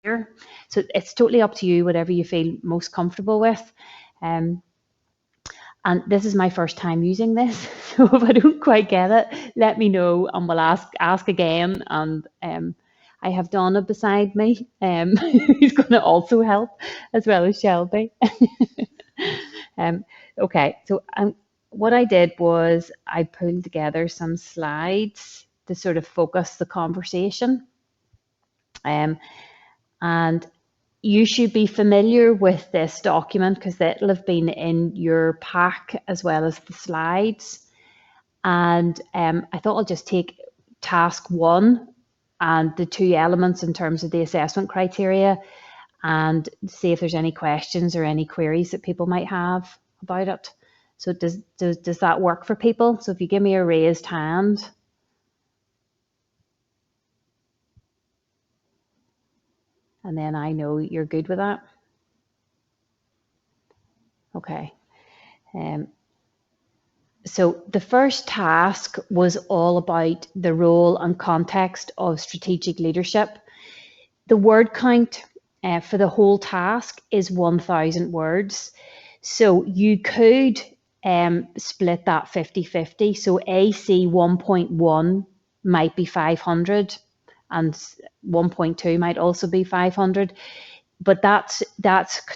So it's totally up to you, whatever you feel most comfortable with. And this is my first time using this, so if I don't quite get it, let me know and we'll ask again. And I have Donna beside me, who's going to also help, as well as Shelby. um, okay, so what I did was I pulled together some slides to sort of focus the conversation. And you should be familiar with this document because it'll have been in your pack as well as the slides. And I thought I'll just take task 1 and the 2 elements in terms of the assessment criteria and see if there's any questions or any queries that people might have about it. So does that work for people? So if you give me a raised hand. And then I know you're good with that. Okay. So the first task was all about the role and context of strategic leadership. The word count for the whole task is 1,000 words. So you could split that 50-50. So AC 1.1 might be 500 and 1.2 might also be 500. But that's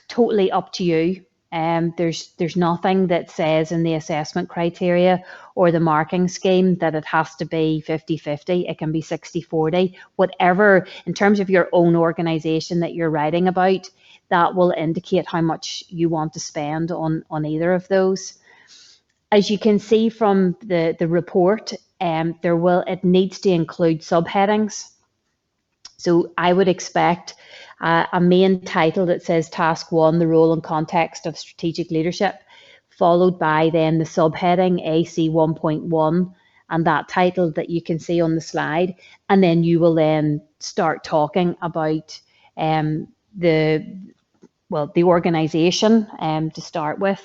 totally up to you. There's nothing that says in the assessment criteria or the marking scheme that it has to be 50-50. It can be 60-40. Whatever, in terms of your own organisation that you're writing about, that will indicate how much you want to spend on either of those. As you can see from the report, it needs to include subheadings. So I would expect a main title that says Task 1, the role and context of strategic leadership, followed by then the subheading AC 1.1 and that title that you can see on the slide. And then you will then start talking about the organisation to start with.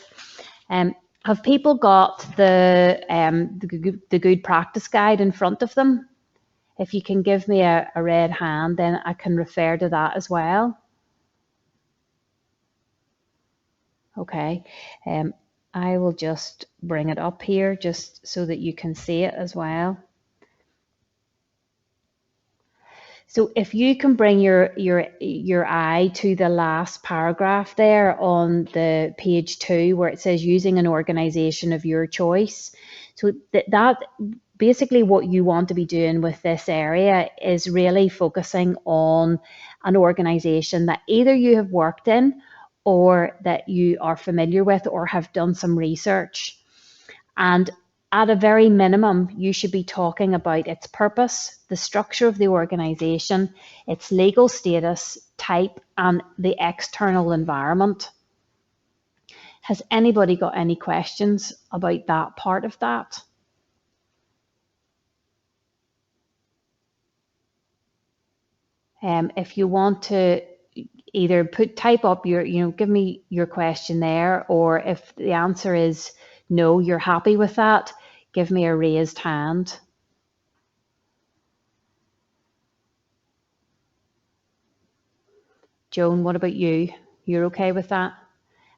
Have people got the good practice guide in front of them? If you can give me a red hand, then I can refer to that as well. Okay, I will just bring it up here just so that you can see it as well. So if you can bring your eye to the last paragraph there on the page 2 where it says using an organization of your choice. So that basically what you want to be doing with this area is really focusing on an organization that either you have worked in or that you are familiar with or have done some research. And at a very minimum, you should be talking about its purpose, the structure of the organization, its legal status, type, and the external environment. Has anybody got any questions about that part of that? If you want to either type up give me your question there, or if the answer is no, you're happy with that, give me a raised hand. Joan, what about you? You're okay with that?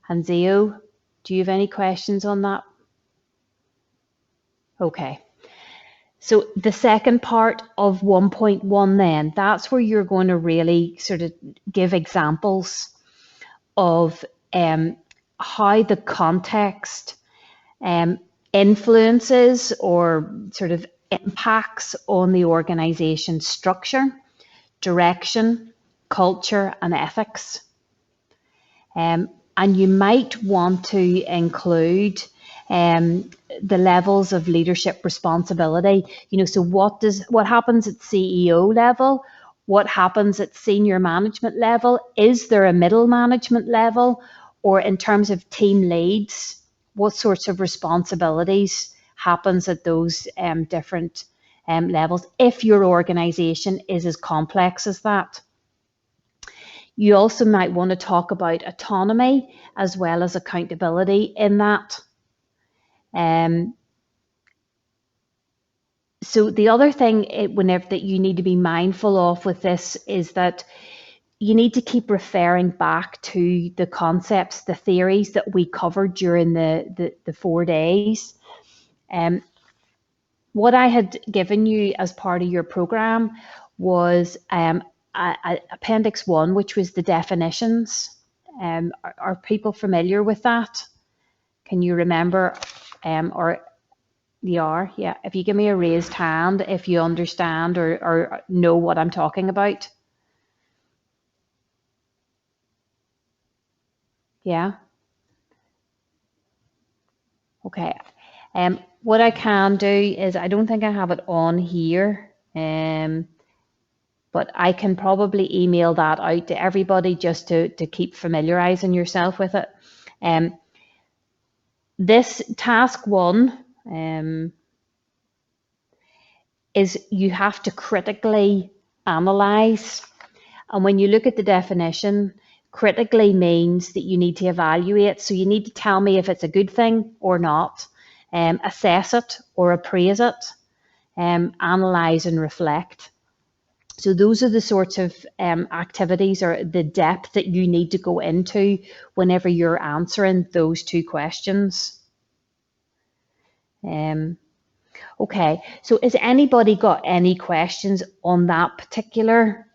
And Zio, do you have any questions on that? Okay. So the second part of 1.1 then, that's where you're going to really sort of give examples of how the context influences or sort of impacts on the organization structure, direction, culture, and ethics. And you might want to include the levels of leadership responsibility. So what happens at CEO level? What happens at senior management level? Is there a middle management level? Or in terms of team leads, what sorts of responsibilities happens at those different levels if your organization is as complex as that? You also might want to talk about autonomy as well as accountability in that. So the other thing whenever that you need to be mindful of with this is that you need to keep referring back to the concepts, the theories that we covered during the 4 days. What I had given you as part of your program was Appendix 1, which was the definitions. Are people familiar with that? Can you remember? Or you are? Yeah. If you give me a raised hand, if you understand or know what I'm talking about. Yeah. Okay. What I can do is, I don't think I have it on here, but I can probably email that out to everybody just to keep familiarizing yourself with it. This task 1 is you have to critically analyze. And when you look at the definition, critically means that you need to evaluate. So you need to tell me if it's a good thing or not, assess it or appraise it, analyze and reflect. So those are the sorts of activities or the depth that you need to go into whenever you're answering those 2 questions. Okay, so has anybody got any questions on that particular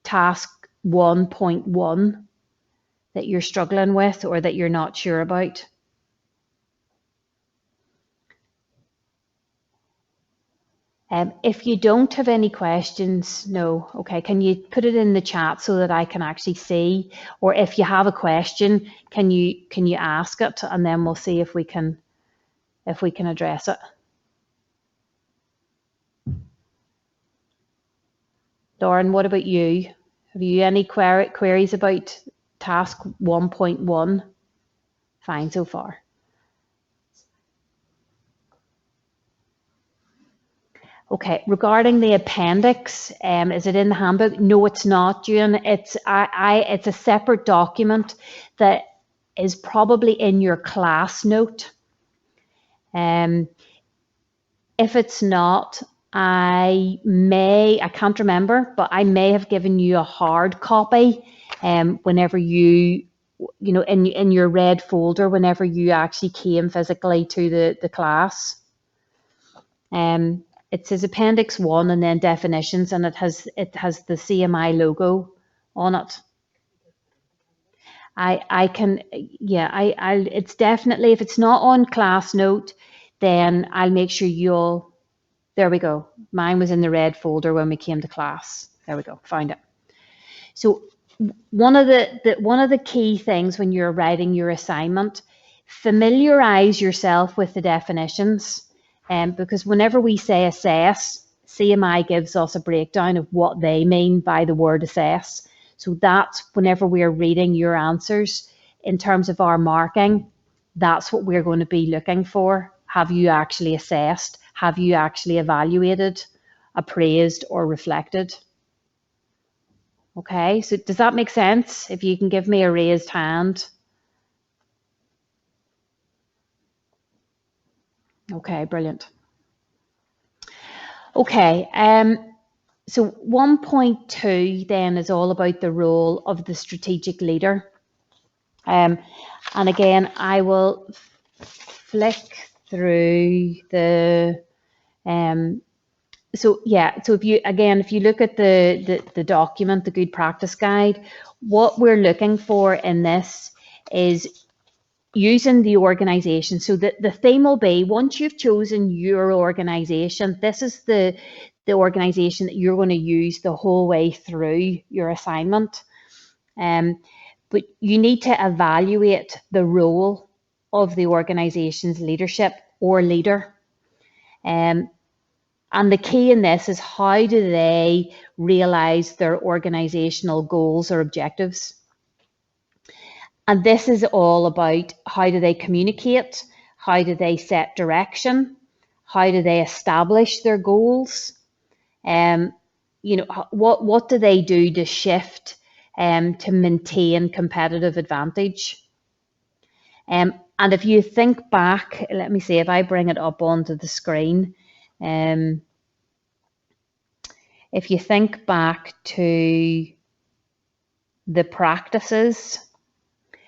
task 1.1 that you're struggling with or that you're not sure about? If you don't have any questions, no. Okay, can you put it in the chat so that I can actually see? Or if you have a question, can you ask it, and then we'll see if we can address it. Lauren, what about you? Have you any queries about task 1.1? Fine so far. Okay, regarding the appendix, is it in the handbook? No, it's not, June. It's a separate document that is probably in your class note. If it's not, I can't remember, but I may have given you a hard copy whenever you know, in your red folder, whenever you actually came physically to the class. It says Appendix 1 and then definitions, and it has the CMI logo on it. I can, yeah, it's definitely, if it's not on class note, then I'll make sure there we go. Mine was in the red folder when we came to class. There we go, found it. So one of the key things when you're writing your assignment, familiarize yourself with the definitions. Because whenever we say assess, CMI gives us a breakdown of what they mean by the word assess. So that's whenever we're reading your answers in terms of our marking, that's what we're going to be looking for. Have you actually assessed? Have you actually evaluated, appraised, or reflected? Okay, so does that make sense? If you can give me a raised hand. Okay, brilliant. Okay, so 1.2 then is all about the role of the strategic leader. And again, I will flick through the, so if you look at the document, the Good Practice Guide, what we're looking for in this is using the organization. So the theme will be, once you've chosen your organization, this is the organization that you're going to use the whole way through your assignment. But you need to evaluate the role of the organization's leadership or leader. And the key in this is, how do they realize their organizational goals or objectives? And this is all about, how do they communicate? How do they set direction? How do they establish their goals? You know, what do they do to shift to maintain competitive advantage? And if you think back, let me see if I bring it up onto the screen. If you think back to the practices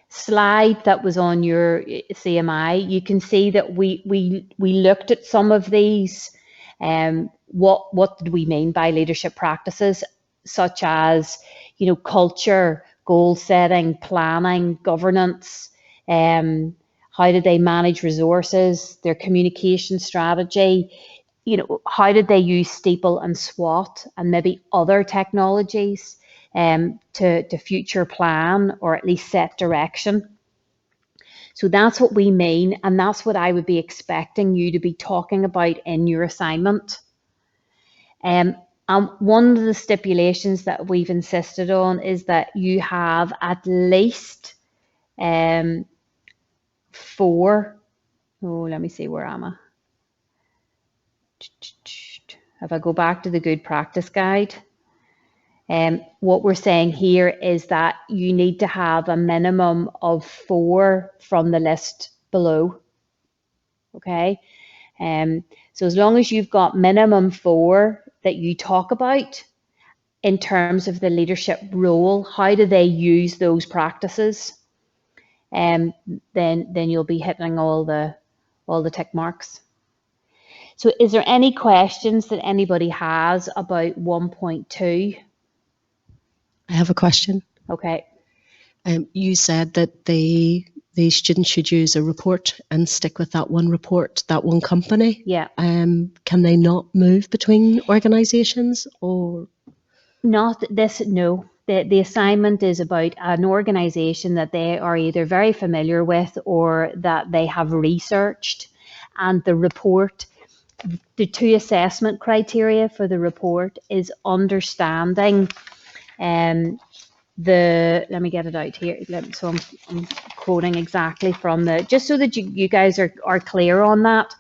slide that was on your CMI, you can see that we looked at some of these. What did we mean by leadership practices, such as, you know, culture, goal setting, planning, governance, how did they manage resources, their communication strategy, you know, how did they use Steeple and SWOT and maybe other technologies to future plan or at least set direction. So that's what we mean, and that's what I would be expecting you to be talking about in your assignment. And one of the stipulations that we've insisted on is that you have at least 4. Oh, let me see, where am I? If I go back to the good practice guide, what we're saying here is that you need to have a minimum of 4 from the list below. Okay, so as long as you've got minimum 4 that you talk about in terms of the leadership role, how do they use those practices, then you'll be hitting all the tick marks. So is there any questions that anybody has about 1.2? I have a question. Okay. You said that the students should use a report and stick with that one report, that one company. Yeah. Can they not move between organisations or? Not this, no. The assignment is about an organisation that they are either very familiar with or that they have researched, and the report, the 2 assessment criteria for the report is understanding let me get it out here. So I'm quoting exactly from just so that you guys are clear on that.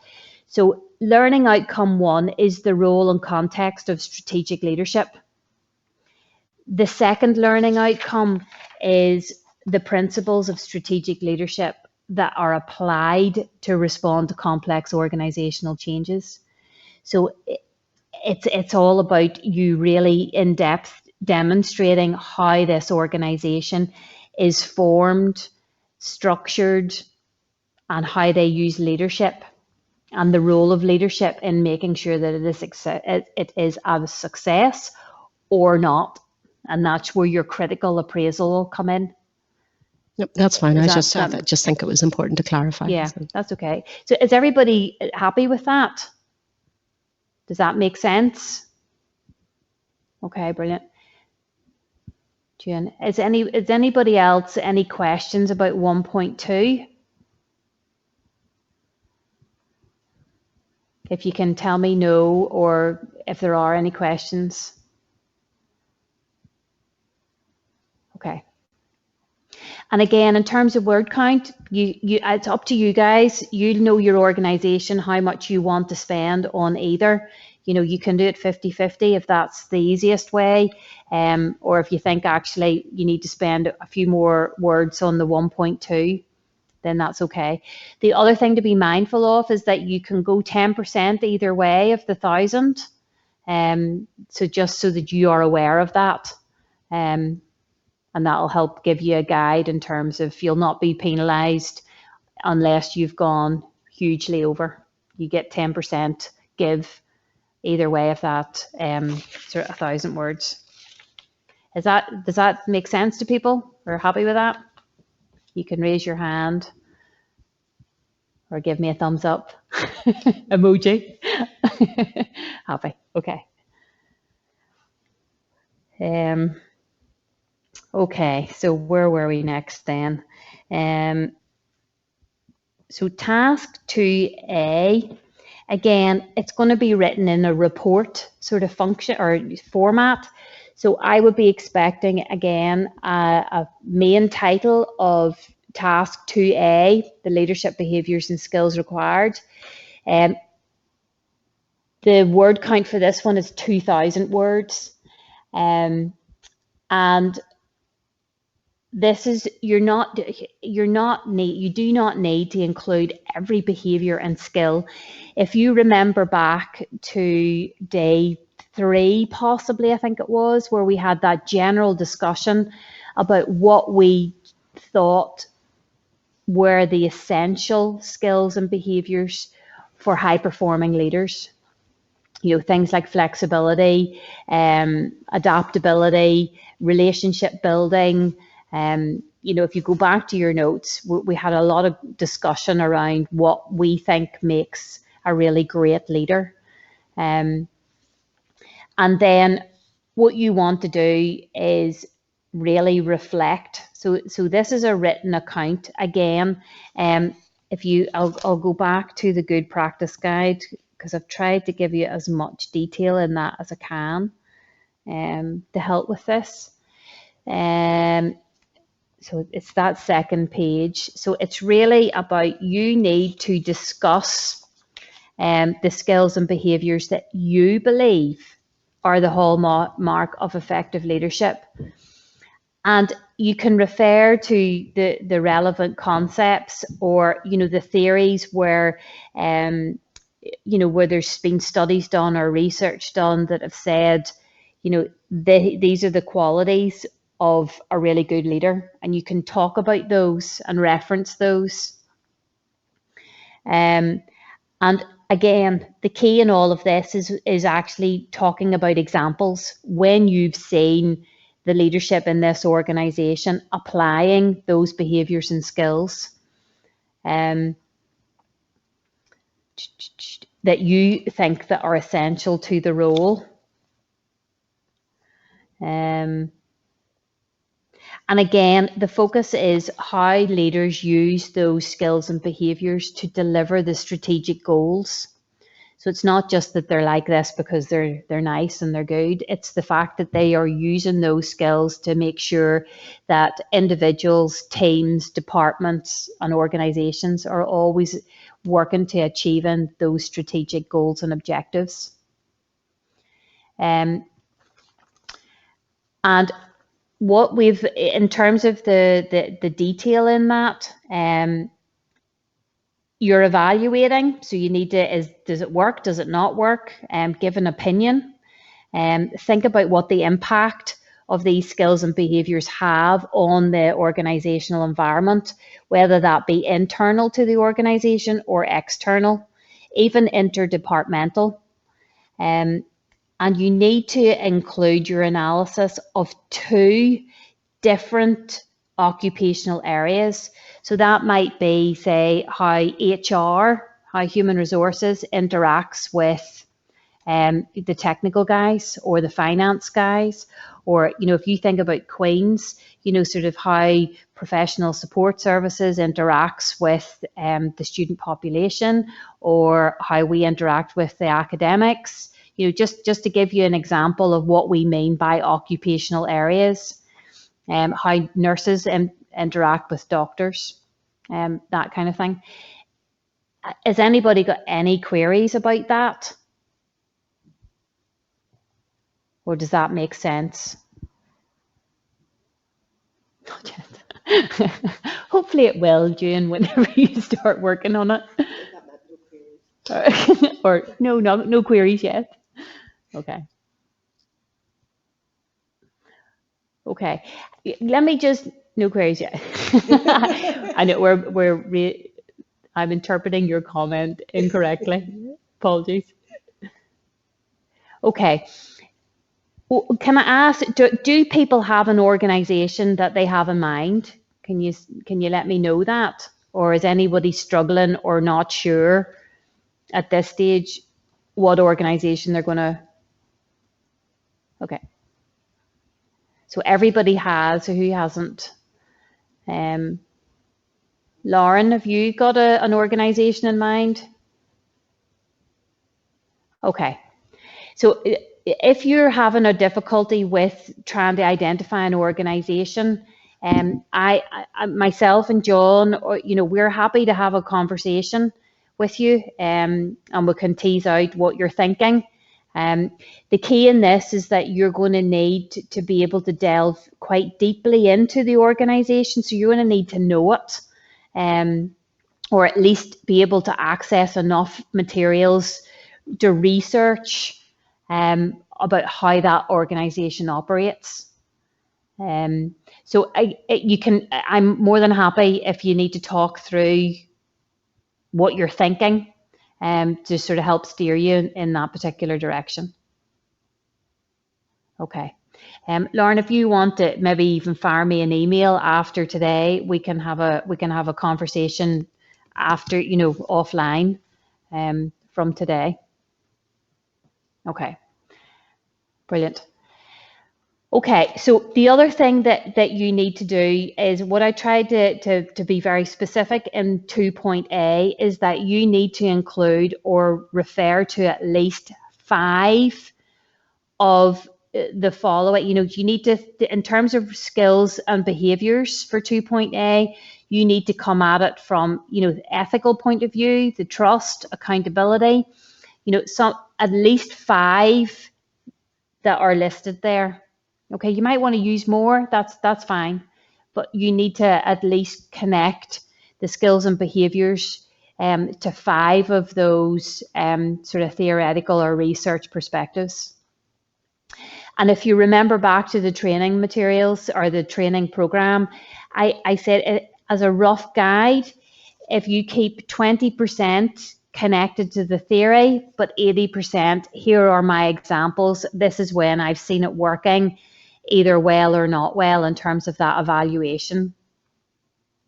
So learning outcome 1 is the role and context of strategic leadership. The second learning outcome is the principles of strategic leadership that are applied to respond to complex organizational changes. So it's all about you really in depth demonstrating how this organization is formed, structured, and how they use leadership and the role of leadership in making sure that it is a success or not. And that's where your critical appraisal will come in. Yep, that's fine. I just think it was important to clarify. Yeah, so. That's okay. So is everybody happy with that? Does that make sense? Okay, brilliant. June, is anybody else any questions about 1.2? If you can tell me no, or if there are any questions. Okay. And again, in terms of word count, it's up to you guys. You know your organization, how much you want to spend on either. You know, you can do it 50-50 if that's the easiest way. Or if you think actually you need to spend a few more words on the 1.2, then that's okay. The other thing to be mindful of is that you can go 10% either way of the 1,000. So just so that you are aware of that. And that'll help give you a guide in terms of you'll not be penalised unless you've gone hugely over. You get 10% give either way of that sort of 1,000 words. Does that make sense to people? We're happy with that? You can raise your hand or give me a thumbs up emoji. Happy. Okay. Okay, so where were we next then? So task 2A, again, it's going to be written in a report sort of function or format. So I would be expecting, again, a main title of task 2A, the leadership behaviours and skills required. The word count for this one is 2,000 words. And this is, you do not need to include every behavior and skill. If you remember back to day 3, possibly, I think it was, where we had that general discussion about what we thought were the essential skills and behaviours for high-performing leaders. You know, things like flexibility, adaptability, relationship building. You know, if you go back to your notes, we had a lot of discussion around what we think makes a really great leader. And then what you want to do is really reflect. So this is a written account again. I'll go back to the good practice guide, because I've tried to give you as much detail in that as I can to help with this. So it's that second page. So it's really about, you need to discuss the skills and behaviours that you believe are the hallmark of effective leadership. And you can refer to the relevant concepts, or, you know, the theories where, you know, where there's been studies done or research done that have said, you know, these are the qualities of a really good leader, and you can talk about those and reference those. And again, the key in all of this is actually talking about examples when you've seen the leadership in this organization applying those behaviors and skills that you think that are essential to the role. And again, the focus is how leaders use those skills and behaviors to deliver the strategic goals. So it's not just that they're like this because they're nice and they're good. It's the fact that they are using those skills to make sure that individuals, teams, departments, and organizations are always working to achieving those strategic goals and objectives. And what we've, in terms of the detail in that, you're evaluating, so you need to, does it work, does it not work, give an opinion, think about what the impact of these skills and behaviours have on the organisational environment, whether that be internal to the organisation or external, even interdepartmental. And you need to include your analysis of 2 different occupational areas. So that might be, say, how HR, how human resources interacts with the technical guys or the finance guys, or, you know, if you think about Queen's, you know, sort of how professional support services interacts with the student population, or how we interact with the academics, you know, just to give you an example of what we mean by occupational areas. How nurses interact with doctors, that kind of thing. Has anybody got any queries about that? Or does that make sense? Hopefully it will, June, whenever you start working on it. Or no queries yet. Okay. Okay, let me just, no queries yet. I know I'm interpreting your comment incorrectly. Apologies. Okay. Well, can I ask, do people have an organisation that they have in mind? Can you let me know that? Or is anybody struggling or not sure at this stage what organisation they're going to? Okay. So everybody has, so who hasn't? Lauren, have you got an organisation in mind? Okay. So if you're having a difficulty with trying to identify an organisation, I myself and John, or, you know, we're happy to have a conversation with you, and we can tease out what you're thinking. The key in this is that you're going to need to be able to delve quite deeply into the organisation. So you're going to need to know it, or at least be able to access enough materials to research about how that organisation operates. So I'm more than happy if you need to talk through what you're thinking, to sort of help steer you in that particular direction. Okay. Lauren, if you want to maybe even fire me an email after today, we can have a conversation after, offline, from today. Okay, brilliant. Okay, so the other thing that you need to do is what I tried to be very specific in 2.A is that you need to include or refer to at least 5 of the following. You need to, in terms of skills and behaviors for 2.A, you need to come at it from, the ethical point of view, the trust, accountability, at least 5 that are listed there. Okay, you might want to use more, that's fine, but you need to at least connect the skills and behaviors to 5 of those sort of theoretical or research perspectives. And if you remember back to the training materials or the training program, I said as a rough guide, if you keep 20% connected to the theory, but 80%, here are my examples. This is when I've seen it working, either well or not well in terms of that evaluation.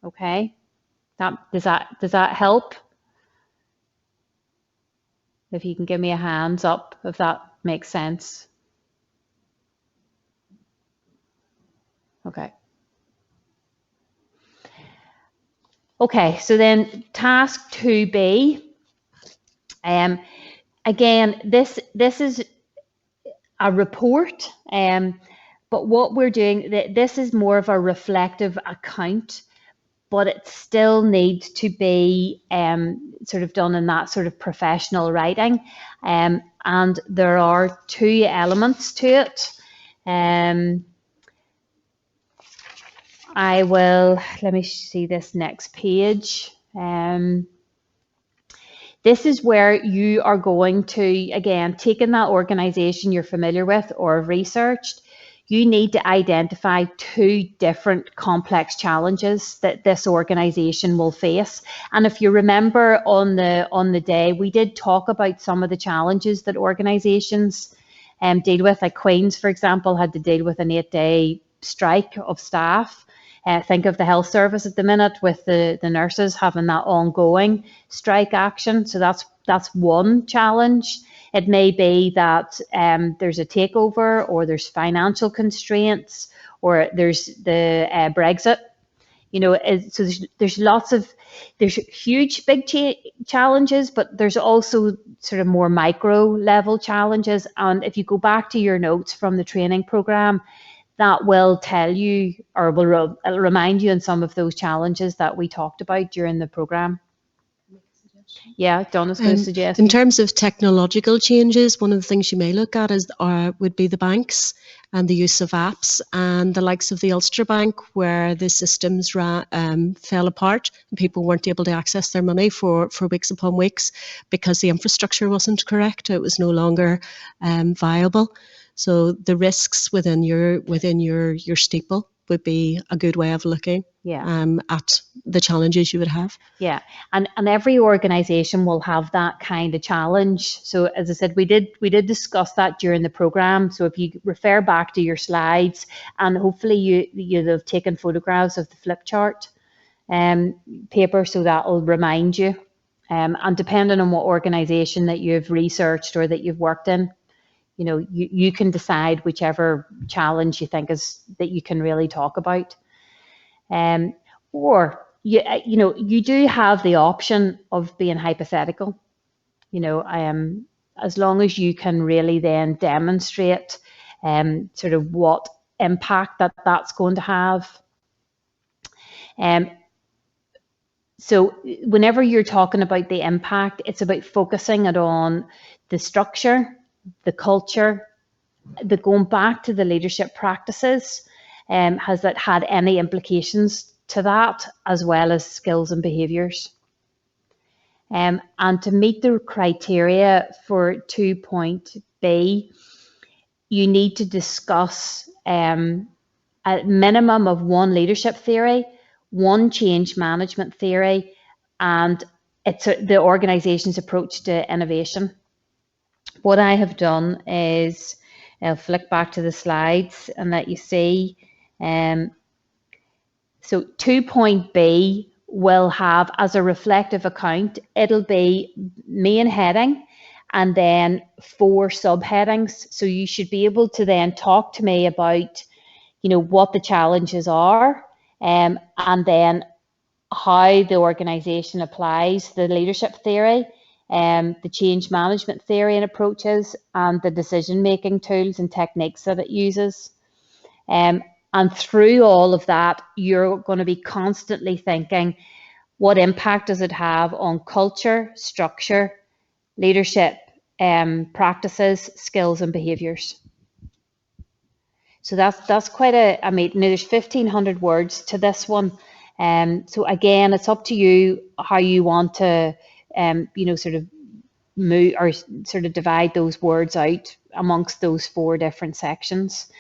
Okay, does that help? If you can give me a hands up, if that makes sense. Okay. Okay, so then task 2B. Again, this is a report, but what we're doing, this is more of a reflective account, but it still needs to be sort of done in that sort of professional writing. And there are 2 elements to it. Let me see this next page. This is where you are going to, again, taking that organization you're familiar with or have researched, you need to identify 2 different complex challenges that this organization will face. And if you remember on the day, we did talk about some of the challenges that organizations deal with. Like Queen's, for example, had to deal with an 8-day strike of staff. Think of the health service at the minute with the nurses having that ongoing strike action. So that's one challenge. It may be that there's a takeover, or there's financial constraints, or there's the Brexit. So there's huge, big challenges, but there's also sort of more micro level challenges. And if you go back to your notes from the training program, that will tell you, or will remind you in some of those challenges that we talked about during the program. Yeah, Donna's going to suggest. In terms of technological changes, one of the things you may look at would be the banks and the use of apps, and the likes of the Ulster Bank, where the systems fell apart and people weren't able to access their money for weeks upon weeks because the infrastructure wasn't correct. It was no longer viable. So the risks within your steeple would be a good way of looking at the challenges you would have. Yeah, and every organisation will have that kind of challenge. So as I said, we did discuss that during the programme. So if you refer back to your slides, and hopefully you'd have taken photographs of the flip chart paper, so that will remind you. And depending on what organisation that you've researched or that you've worked in, you can decide whichever challenge you think is that you can really talk about. Or you do have the option of being hypothetical. As long as you can really then demonstrate sort of what impact that's going to have. So whenever you're talking about the impact, it's about focusing it on the structure, the culture, going back to the leadership practices. Has that had any implications to that, as well as skills and behaviours? And to meet the criteria for 2.B, you need to discuss a minimum of one leadership theory, one change management theory, and it's the organization's approach to innovation. What I have done is, I'll flick back to the slides and let you see. So 2.B will have, as a reflective account, it'll be main heading and then 4 subheadings. So you should be able to then talk to me about, what the challenges are, and then how the organization applies the leadership theory, the change management theory and approaches, and the decision-making tools and techniques that it uses. And through all of that, you're going to be constantly thinking, what impact does it have on culture, structure, leadership, practices, skills, and behaviors? So that's quite there's 1,500 words to this one. So again, it's up to you how you want to, sort of move or sort of divide those words out amongst those 4 different sections.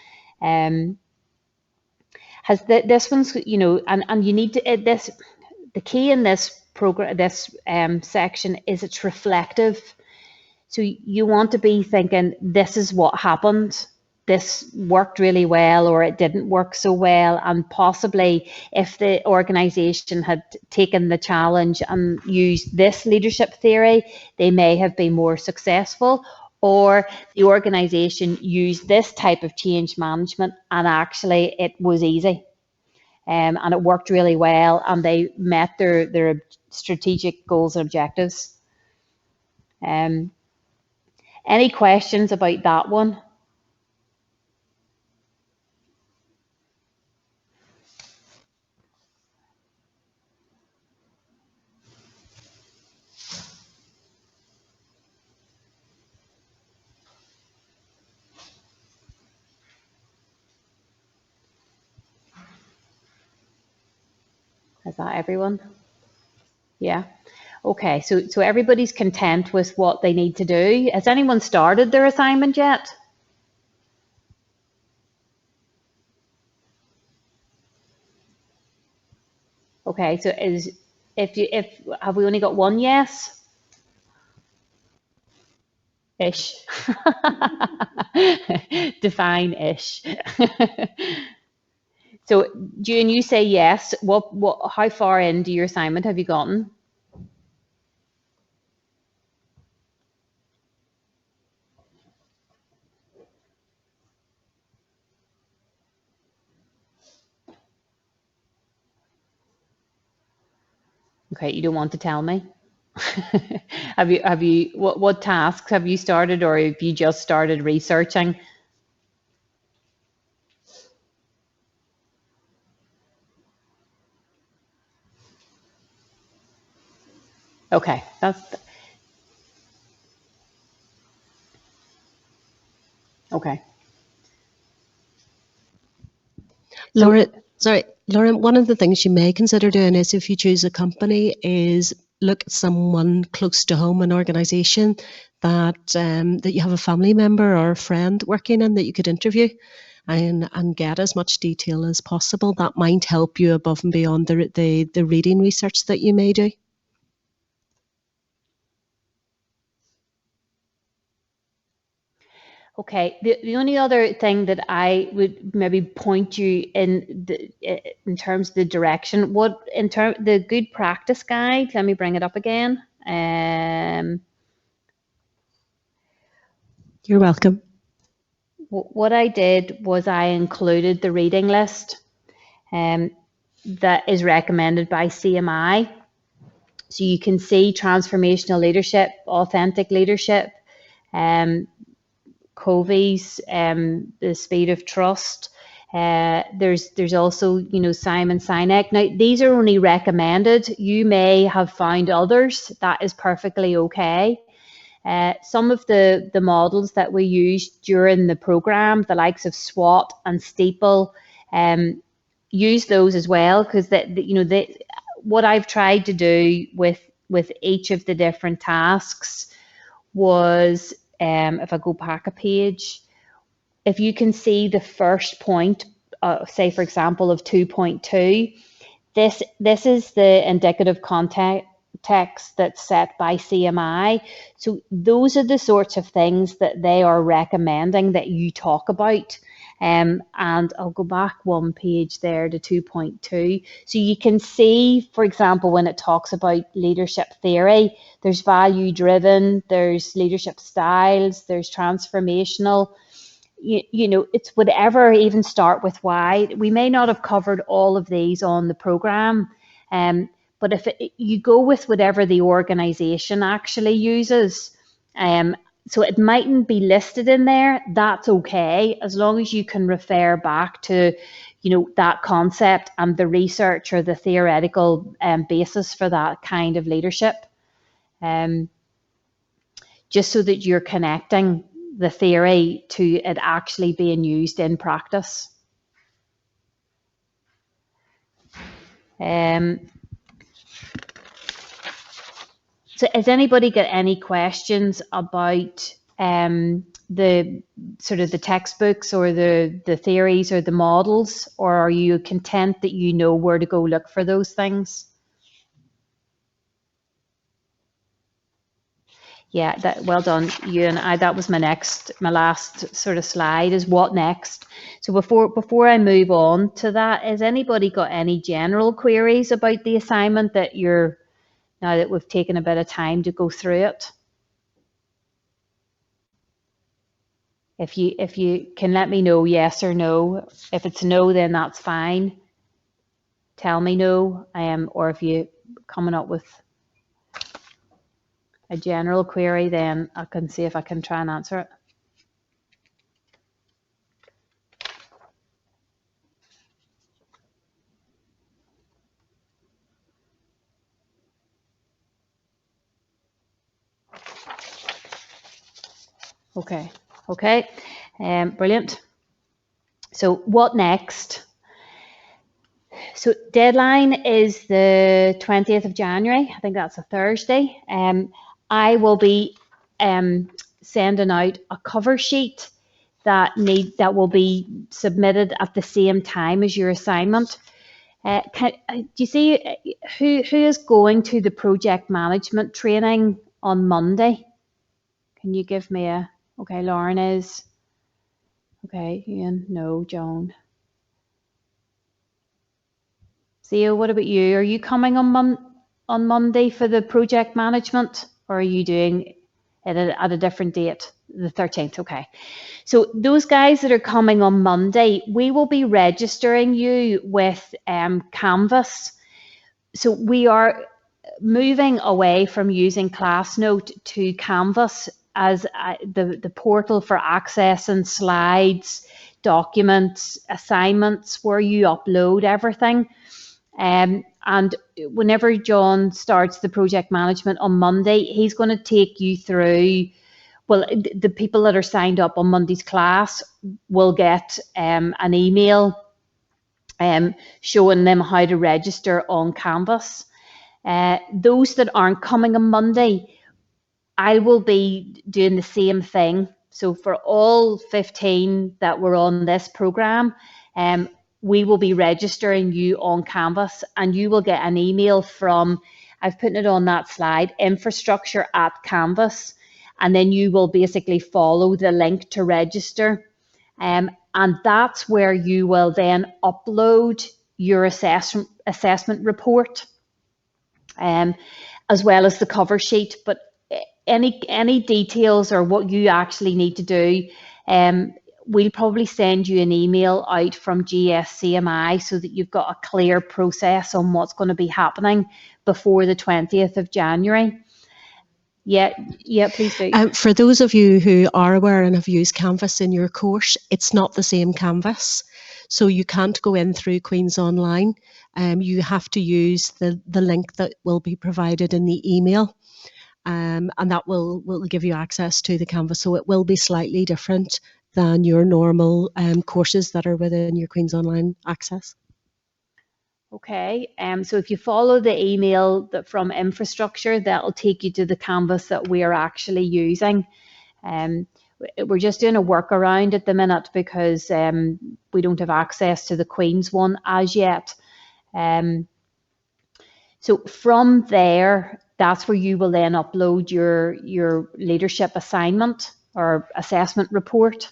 Has this one's, and you need to, the key in this program, this section is it's reflective. So you want to be thinking, this is what happened. This worked really well, or it didn't work so well, and possibly if the organization had taken the challenge and used this leadership theory, they may have been more successful, or the organization used this type of change management and actually it was easy, and it worked really well, and they met their strategic goals and objectives. Any questions about that one? Is that everyone? Yeah. Okay, so everybody's content with what they need to do. Has anyone started their assignment yet? Okay, so have we only got one yes? Ish. Define ish. So June, you say yes. How far into your assignment have you gotten? Okay, you don't want to tell me. What tasks have you started, or have you just started researching? Okay, that's okay. Lauren, one of the things you may consider doing is, if you choose a company, is look at someone close to home, an organisation that that you have a family member or a friend working in that you could interview, and get as much detail as possible. That might help you above and beyond the reading research that you may do. Okay, the only other thing that I would maybe point you in terms of the direction, the good practice guide, let me bring it up again. You're welcome. What I did was I included the reading list that is recommended by CMI. So you can see transformational leadership, authentic leadership, Covey's The Speed of Trust. There's also, Simon Sinek. Now, these are only recommended. You may have found others. That is perfectly okay. Some of the models that we used during the program, the likes of SWOT and Steeple, use those as well, because what I've tried to do with each of the different tasks was, if I go back a page, if you can see the first point say for example of 2.2, this is the indicative context that's set by CMI. So those are the sorts of things that they are recommending that you talk about. And I'll go back one page there to 2.2. So you can see, for example, when it talks about leadership theory, there's value driven, there's leadership styles, there's transformational. You know, it's whatever, even start with why. We may not have covered all of these on the program, but if you go with whatever the organization actually uses, so it mightn't be listed in there, that's okay, as long as you can refer back to, you know, that concept and the research or the theoretical basis for that kind of leadership, just so that you're connecting the theory to it actually being used in practice. So has anybody got any questions about the sort of the textbooks or the theories or the models, or are you content that you know where to go look for those things? Yeah, well done, Ewan. That was my last sort of slide, is what next. So before I move on to that, has anybody got any general queries about the assignment that now that we've taken a bit of time to go through it? If you can let me know yes or no. If it's no, then that's fine. Tell me no, or if you coming up with a general query, then I can see if I can try and answer it. Okay, brilliant. So what next? So deadline is the 20th of January. I think that's a Thursday. I will be sending out a cover sheet that will be submitted at the same time as your assignment. Do you see who is going to the project management training on Monday? Can you give me a, okay, Lauren is, okay, Ian, no, Joan. Theo, what about you? Are you coming on Monday for the project management, or are you doing it at a different date? The 13th, okay. So those guys that are coming on Monday, we will be registering you with Canvas. So we are moving away from using ClassNote to Canvas as the portal for accessing slides, documents, assignments, where you upload everything. And whenever John starts the project management on Monday, he's going to take you through, well, the people that are signed up on Monday's class will get an email showing them how to register on Canvas. Those that aren't coming on Monday, I will be doing the same thing. So for all 15 that were on this program, we will be registering you on Canvas, and you will get an email from, I've put it on that slide, infrastructure@canvas, and then you will basically follow the link to register. And that's where you will then upload your assessment report, as well as the cover sheet. But any details or what you actually need to do, we'll probably send you an email out from GSCMI so that you've got a clear process on what's going to be happening before the 20th of January. Yeah, please do. For those of you who are aware and have used Canvas in your course, it's not the same Canvas. So you can't go in through Queen's Online. You have to use the link that will be provided in the email. And that will give you access to the Canvas. So it will be slightly different than your normal courses that are within your Queen's Online access. Okay, so if you follow the email from infrastructure, that'll take you to the Canvas that we are actually using. we're just doing a workaround at the minute because we don't have access to the Queen's one as yet. So from there, that's where you will then upload your leadership assignment or assessment report.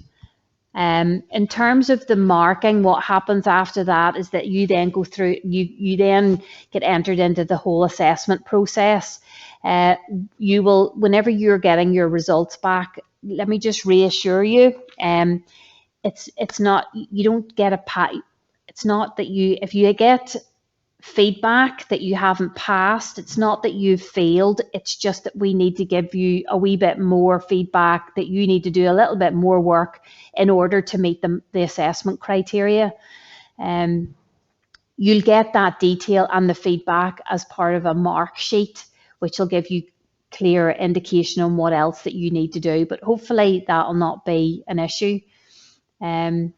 In terms of the marking, what happens after that is that you then go through, you then get entered into the whole assessment process. You will, whenever you're getting your results back, let me just reassure you, it's not, you don't get it's not that if you get feedback that you haven't passed, it's not that you've failed, it's just that we need to give you a wee bit more feedback, that you need to do a little bit more work in order to meet the assessment criteria. You'll get that detail and the feedback as part of a mark sheet, which will give you clear indication on what else that you need to do, but hopefully that will not be an issue. In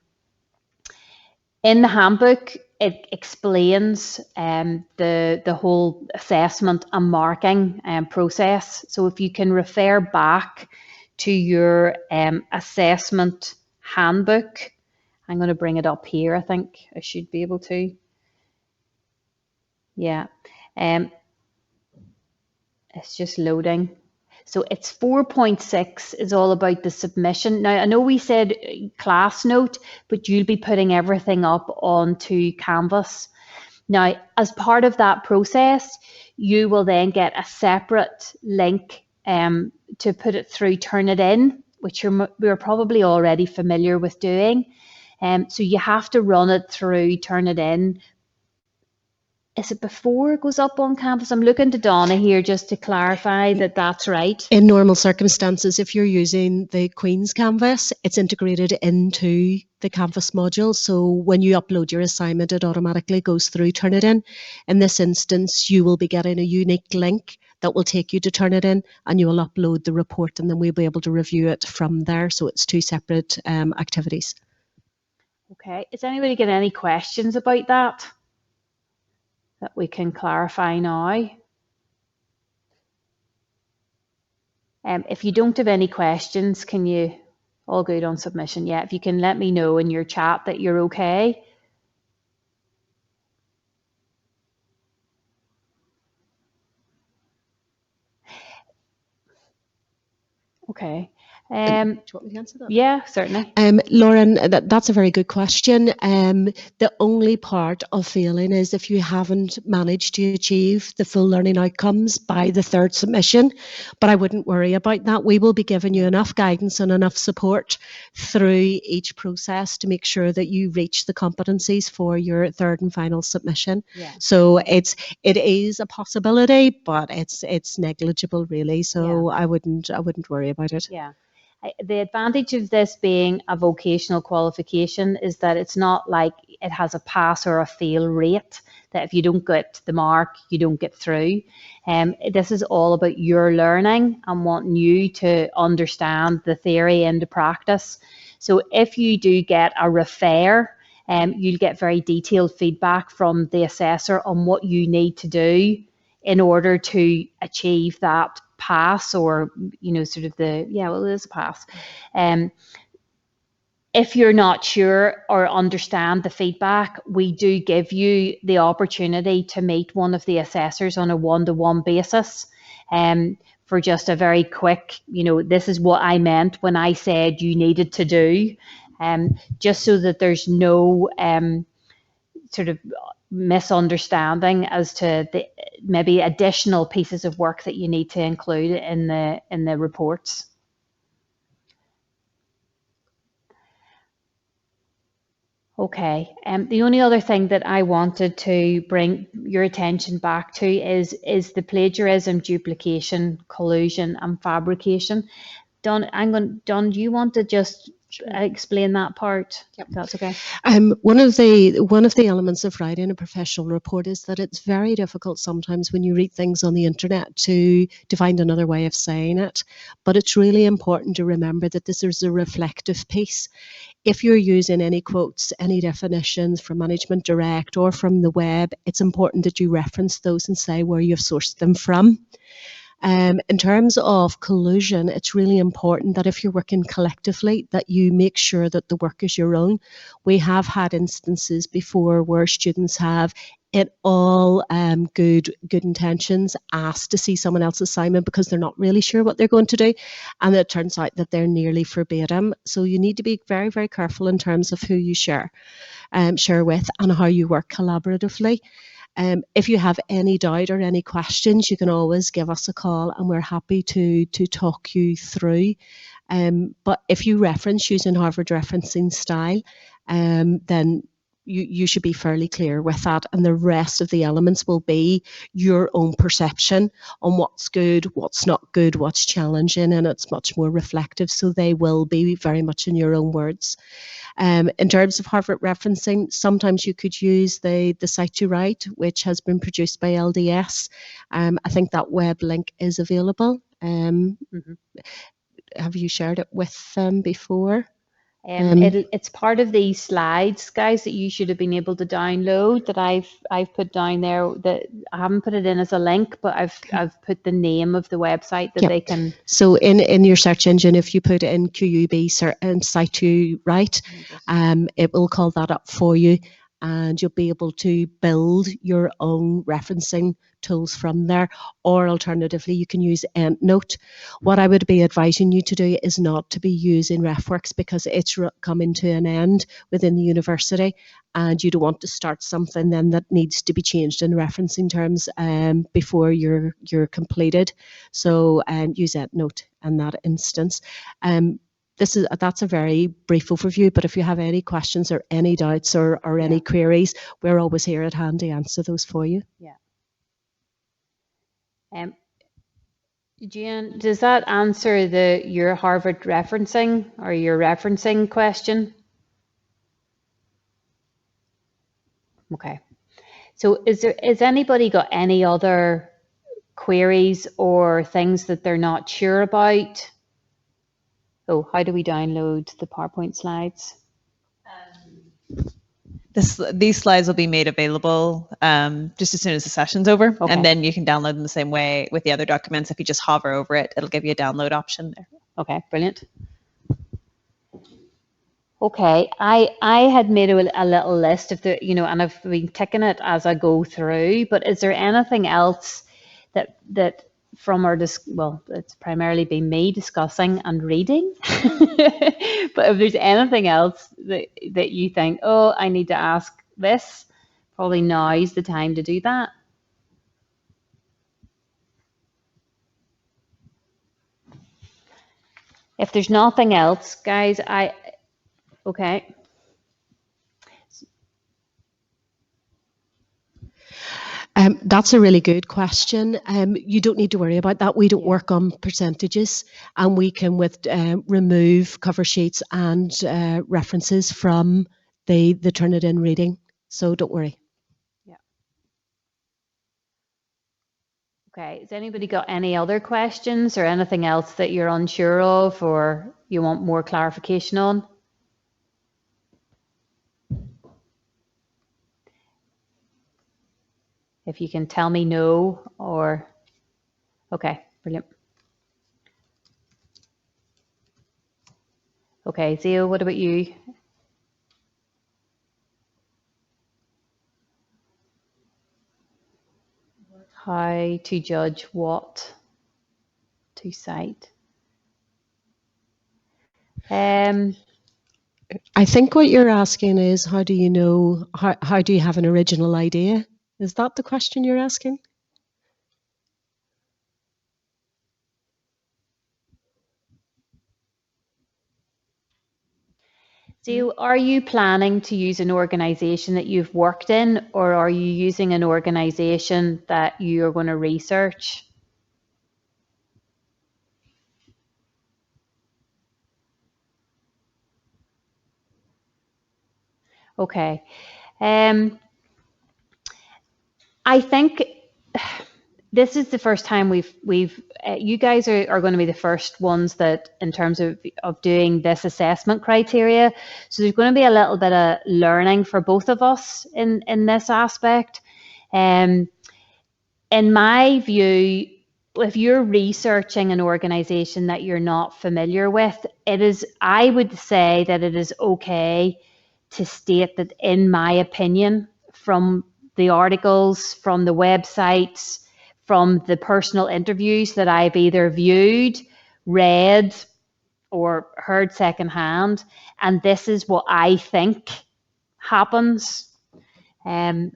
the handbook, it explains the whole assessment and marking process. So if you can refer back to your assessment handbook, I'm going to bring it up here. I think I should be able to. Yeah, it's just loading. So it's 4.6 is all about the submission. Now, I know we said class note, but you'll be putting everything up onto Canvas. Now, as part of that process, you will then get a separate link to put it through Turnitin, which we're probably already familiar with doing. So you have to run it through Turnitin. Is it before it goes up on Canvas? I'm looking to Donna here just to clarify that that's right. In normal circumstances, if you're using the Queen's Canvas, it's integrated into the Canvas module. So when you upload your assignment, it automatically goes through Turnitin. In this instance, you will be getting a unique link that will take you to Turnitin, and you will upload the report, and then we'll be able to review it from there. So it's two separate activities. Okay. Is anybody got any questions about that we can clarify now? If you don't have any questions, can you, all good on submission? Yeah, if you can let me know in your chat that you're okay. Okay. Do you want me to answer that? Yeah, certainly. Lauren, that's a very good question. The only part of failing is if you haven't managed to achieve the full learning outcomes by the third submission, but I wouldn't worry about that. We will be giving you enough guidance and enough support through each process to make sure that you reach the competencies for your third and final submission. Yeah. So it is a possibility, but it's negligible really. So yeah. I wouldn't worry about it. Yeah. The advantage of this being a vocational qualification is that it's not like it has a pass or a fail rate, that if you don't get the mark, you don't get through. This is all about your learning and wanting you to understand the theory into practice. So if you do get a refer, you'll get very detailed feedback from the assessor on what you need to do in order to achieve that pass, or sort of it is a pass. If you're not sure or understand the feedback, we do give you the opportunity to meet one of the assessors on a one-to-one basis, for just a very quick, this is what I meant when I said you needed to do, just so that there's no sort of misunderstanding as to the maybe additional pieces of work that you need to include in the reports. Okay, the only other thing that I wanted to bring your attention back to is the plagiarism, duplication, collusion, and fabrication. Don, do you want to just explain that part? Yep. That's okay. One of the elements of writing a professional report is that it's very difficult sometimes when you read things on the internet to find another way of saying it. But it's really important to remember that this is a reflective piece. If you're using any quotes, any definitions from Management Direct or from the web, it's important that you reference those and say where you've sourced them from. In terms of collusion, it's really important that if you're working collectively, that you make sure that the work is your own. We have had instances before where students have, in all good intentions, asked to see someone else's assignment because they're not really sure what they're going to do, and it turns out that they're nearly verbatim. So you need to be very, very careful in terms of who you share with and how you work collaboratively. If you have any doubt or any questions, you can always give us a call and we're happy to talk you through. But if you reference using Harvard referencing style, then you should be fairly clear with that, and the rest of the elements will be your own perception on what's good, what's not good, what's challenging, and it's much more reflective, so they will be very much in your own words. In terms of Harvard referencing, sometimes you could use the Cite to Write, which has been produced by LDS. I think that web link is available. Have you shared it with them before? It's part of these slides, guys, that you should have been able to download, that I've put down there. That I haven't put it in as a link, but I've put the name of the website that they can. So in your search engine, if you put in QUB and Cite to Write, it will call that up for you, and you'll be able to build your own referencing tools from there, or alternatively you can use EndNote. What I would be advising you to do is not to be using RefWorks, because it's coming to an end within the university, and you don't want to start something then that needs to be changed in referencing terms before you're completed. So use EndNote in that instance. That's a very brief overview, but if you have any questions or any doubts or any queries, we're always here at hand to answer those for you. Yeah. Jan, does that answer your Harvard referencing or your referencing question? Okay. So has anybody got any other queries or things that they're not sure about? Oh, how do we download the PowerPoint slides? These slides will be made available just as soon as the session's over, Okay. and then you can download them the same way with the other documents. If you just hover over it, it'll give you a download option there. Okay, brilliant. Okay, I had made a little list of the, and I've been ticking it as I go through, but is there anything else that from our, well, it's primarily been me discussing and reading, but if there's anything else that you think, oh, I need to ask this, probably now is the time to do that. If there's nothing else, guys, okay. That's a really good question. You don't need to worry about that. We don't work on percentages, and we can remove cover sheets and references from the Turnitin reading. So don't worry. Yeah. Okay. Has anybody got any other questions or anything else that you're unsure of or you want more clarification on? If you can tell me no or, okay, brilliant. Okay, Zio, what about you? How to judge what to cite? I think what you're asking is, how do you know, how do you have an original idea? Is that the question you're asking? So are you planning to use an organization that you've worked in, or are you using an organization that you're going to research? Okay. I think this is the first time you guys are going to be the first ones that, in terms of doing this assessment criteria. So there's going to be a little bit of learning for both of us in this aspect. In my view, if you're researching an organization that you're not familiar with, I would say that it is okay to state that, in my opinion, from the articles, from the websites, from the personal interviews that I've either viewed, read, or heard secondhand, and this is what I think happens. Um,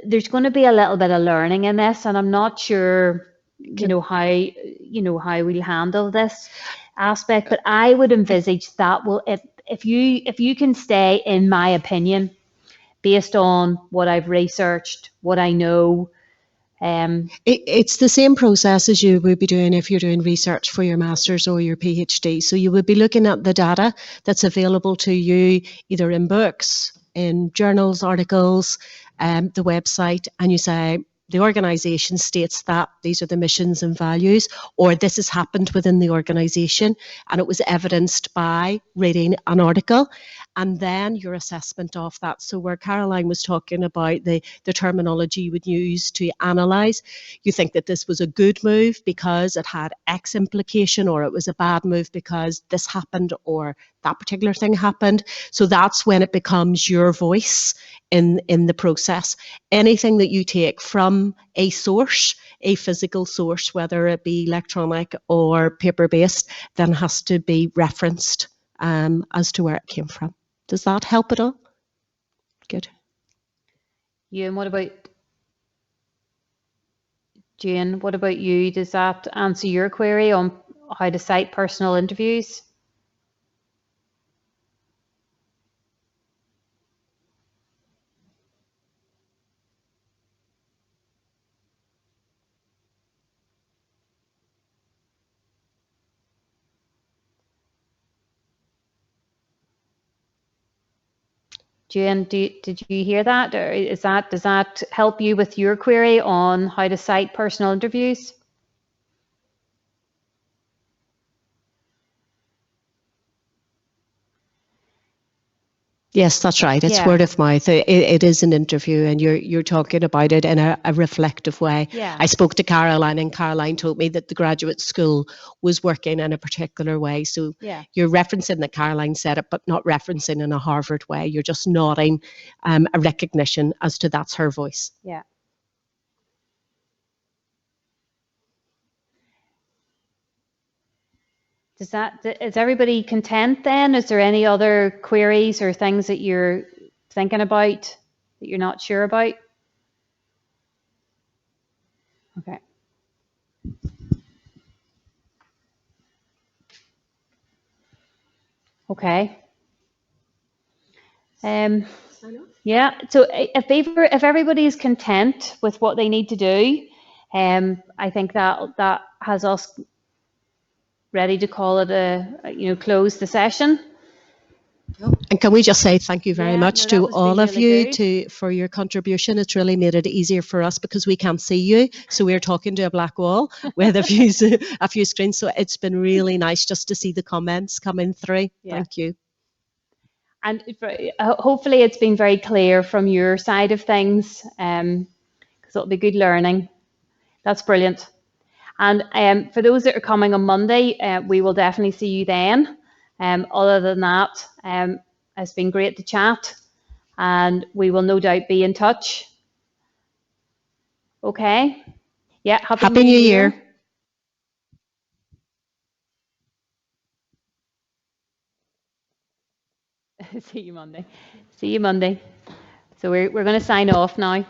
there's going to be a little bit of learning in this, and I'm not sure, how we'll handle this aspect. But I would envisage that if you can stay, in my opinion, based on what I've researched, what I know. It's the same process as you would be doing if you're doing research for your master's or your PhD. So you would be looking at the data that's available to you, either in books, in journals, articles, the website, and you say, the organisation states that these are the missions and values, or this has happened within the organisation, and it was evidenced by reading an article, and then your assessment of that. So where Caroline was talking about the terminology you would use to analyse, you think that this was a good move because it had X implication, or it was a bad move because this happened, or that particular thing happened. So that's when it becomes your voice in the process. Anything that you take from a source, a physical source, whether it be electronic or paper-based, then has to be referenced as to where it came from. Does that help at all? Good. Jane, what about you? Does that answer your query on how to cite personal interviews? Jane, did you hear that? Or does that help you with your query on how to cite personal interviews? Yes, that's right. It's word of mouth. It is an interview, and you're talking about it in a reflective way. Yeah. I spoke to Caroline, and Caroline told me that the graduate school was working in a particular way. So you're referencing that Caroline said it, but not referencing in a Harvard way. You're just nodding a recognition as to that's her voice. Yeah. Is everybody content then? Is there any other queries or things that you're thinking about that you're not sure about? Okay. Okay. Yeah. So if everybody is content with what they need to do, I think that has us ready to call it close the session. And can we just say thank you very much to all of really you for your contribution. It's really made it easier for us because we can't see you. So we're talking to a black wall with a few screens. So it's been really nice just to see the comments coming through. Yeah. Thank you. And hopefully it's been very clear from your side of things, because it'll be good learning. That's brilliant. And for those that are coming on Monday, we will definitely see you then. Other than that, it's been great to chat, and we will no doubt be in touch. Okay? Yeah, Happy New Year. See you Monday. See you Monday. So we're going to sign off now.